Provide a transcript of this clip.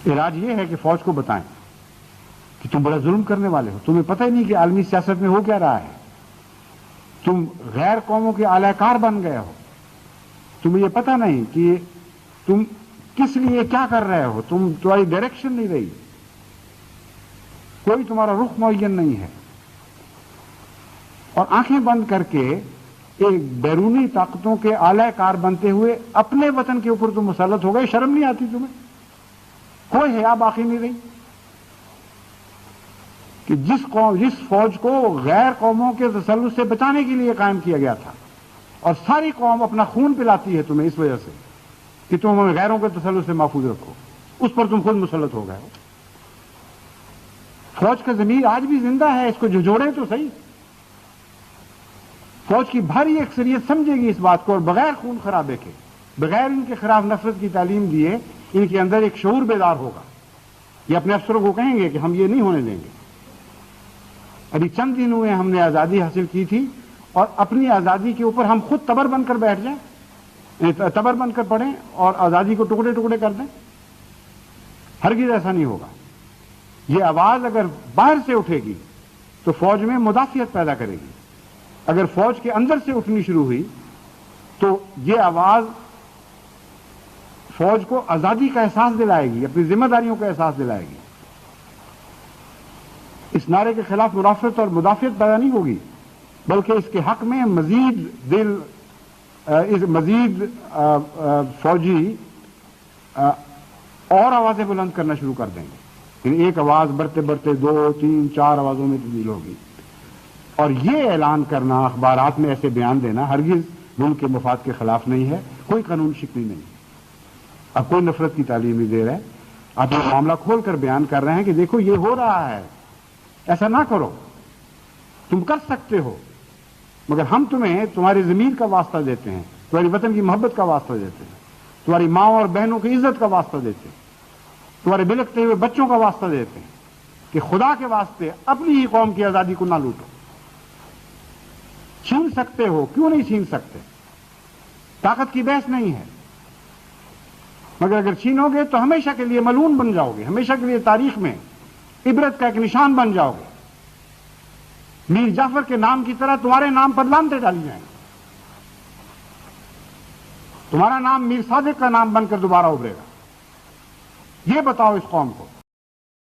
علاج یہ ہے کہ فوج کو بتائیں کہ تم بڑا ظلم کرنے والے ہو، تمہیں پتہ ہی نہیں کہ عالمی سیاست میں ہو کیا رہا ہے، تم غیر قوموں کے اعلی کار بن گئے ہو، تمہیں یہ پتہ نہیں کہ تم کس لیے کیا کر رہے ہو، تمہاری ڈائریکشن نہیں رہی، کوئی تمہارا رخ معین نہیں ہے، اور آنکھیں بند کر کے ایک بیرونی طاقتوں کے اعلی کار بنتے ہوئے اپنے وطن کے اوپر تم مسلط ہو گئے. شرم نہیں آتی تمہیں؟ کوئی حیا باقی نہیں رہی کہ جس فوج کو غیر قوموں کے تسلط سے بچانے کے لیے قائم کیا گیا تھا، اور ساری قوم اپنا خون پلاتی ہے تمہیں اس وجہ سے کہ تم ہمیں غیروں کے تسلط سے محفوظ رکھو، اس پر تم خود مسلط ہو گئے ہو. فوج کا ضمیر آج بھی زندہ ہے، اس کو جھجوڑیں تو صحیح. فوج کی بھاری اکثریت سمجھے گی اس بات کو، اور بغیر خون خرابے کے، بغیر ان کے خلاف نفرت کی تعلیم دیے، ان کے اندر ایک شعور بیدار ہوگا. یہ اپنے افسروں کو کہیں گے کہ ہم یہ نہیں ہونے دیں گے. ابھی چند دن ہوئے ہم نے آزادی حاصل کی تھی، اور اپنی آزادی کے اوپر ہم خود تبر بن کر بیٹھ جائیں، تبر بن کر پڑیں اور آزادی کو ٹکڑے ٹکڑے کر دیں؟ ہرگز ایسا نہیں ہوگا. یہ آواز اگر باہر سے اٹھے گی تو فوج میں مدافعت پیدا کرے گی. اگر فوج کے اندر سے اٹھنی شروع ہوئی تو یہ آواز فوج کو آزادی کا احساس دلائے گی، اپنی ذمہ داریوں کا احساس دلائے گی. اس نعرے کے خلاف مرافعت اور مدافعت پیدا نہیں ہوگی، بلکہ اس کے حق میں مزید فوجی اور آوازیں بلند کرنا شروع کر دیں گے. یعنی ایک آواز بڑھتے بڑھتے 2، 3، 4 آوازوں میں تبدیل ہوگی. اور یہ اعلان کرنا، اخبارات میں ایسے بیان دینا ہرگز ملک کے مفاد کے خلاف نہیں ہے، کوئی قانون شکنی نہیں. اب کوئی نفرت کی تعلیم نہیں دے رہے، آپ یہ معاملہ کھول کر بیان کر رہے ہیں کہ دیکھو یہ ہو رہا ہے، ایسا نہ کرو، تم کر سکتے ہو، مگر ہم تمہیں تمہاری ضمیر کا واسطہ دیتے ہیں، تمہاری وطن کی محبت کا واسطہ دیتے ہیں، تمہاری ماں اور بہنوں کی عزت کا واسطہ دیتے ہیں، تمہارے بلکتے ہوئے بچوں کا واسطہ دیتے ہیں کہ خدا کے واسطے اپنی ہی قوم کی آزادی کو نہ لوٹو. چھین سکتے ہو، کیوں نہیں چھین سکتے؟ طاقت کی بحث نہیں ہے، مگر اگر چھینو گے تو ہمیشہ کے لیے ملعون بن جاؤ گے، ہمیشہ کے لیے تاریخ میں عبرت کا ایک نشان بن جاؤ گے. میر جعفر کے نام کی طرح تمہارے نام پر لعنتیں ڈالی جائیں گی، تمہارا نام میر صادق کا نام بن کر دوبارہ ابھرے گا. یہ بتاؤ اس قوم کو